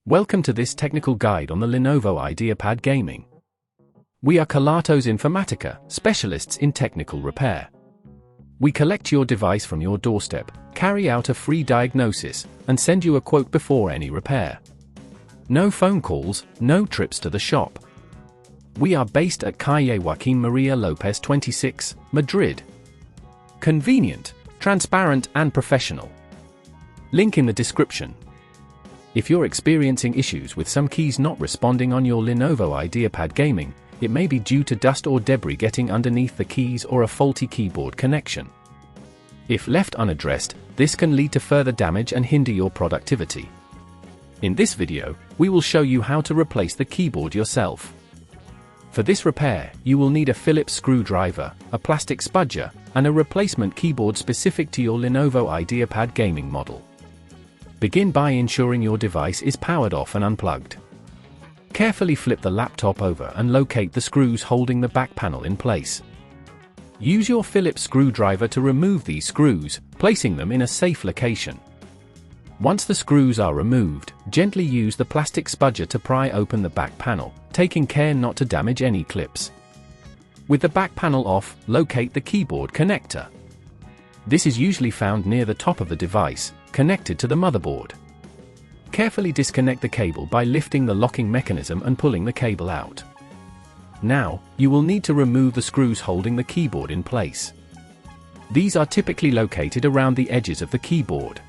Welcome to this technical guide on the Lenovo Ideapad Gaming. We are Kelatos Informatica, specialists in technical repair. We collect your device from your doorstep, carry out a free diagnosis, and send you a quote before any repair. No phone calls, no trips to the shop. We are based at Calle Joaquín María López 26, Madrid. Convenient, transparent and professional. Link in the description. If you're experiencing issues with some keys not responding on your Lenovo Ideapad Gaming, it may be due to dust or debris getting underneath the keys or a faulty keyboard connection. If left unaddressed, this can lead to further damage and hinder your productivity. In this video, we will show you how to replace the keyboard yourself. For this repair, you will need a Phillips screwdriver, a plastic spudger, and a replacement keyboard specific to your Lenovo Ideapad Gaming model. Begin by ensuring your device is powered off and unplugged. Carefully flip the laptop over and locate the screws holding the back panel in place. Use your Phillips screwdriver to remove these screws, placing them in a safe location. Once the screws are removed, gently use the plastic spudger to pry open the back panel, taking care not to damage any clips. With the back panel off, locate the keyboard connector. This is usually found near the top of the device, connected to the motherboard. Carefully disconnect the cable by lifting the locking mechanism and pulling the cable out. Now, you will need to remove the screws holding the keyboard in place. These are typically located around the edges of the keyboard.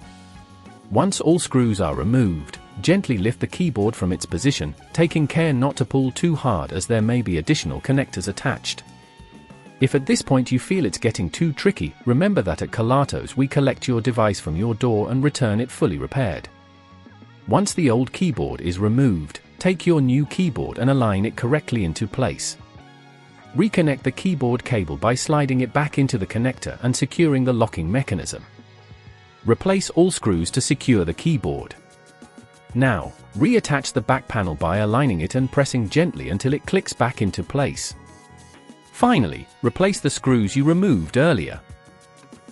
Once all screws are removed, gently lift the keyboard from its position, taking care not to pull too hard as there may be additional connectors attached. If at this point you feel it's getting too tricky, remember that at Kelatos we collect your device from your door and return it fully repaired. Once the old keyboard is removed, take your new keyboard and align it correctly into place. Reconnect the keyboard cable by sliding it back into the connector and securing the locking mechanism. Replace all screws to secure the keyboard. Now, reattach the back panel by aligning it and pressing gently until it clicks back into place. Finally, replace the screws you removed earlier.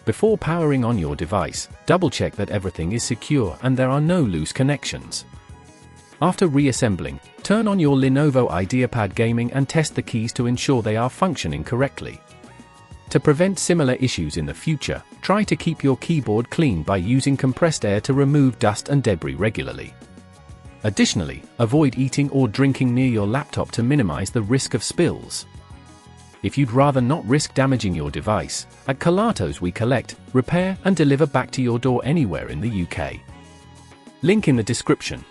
Before powering on your device, double-check that everything is secure and there are no loose connections. After reassembling, turn on your Lenovo Ideapad Gaming and test the keys to ensure they are functioning correctly. To prevent similar issues in the future, try to keep your keyboard clean by using compressed air to remove dust and debris regularly. Additionally, avoid eating or drinking near your laptop to minimize the risk of spills. If you'd rather not risk damaging your device, at Kelatos we collect, repair and deliver back to your door anywhere in the UK. Link in the description.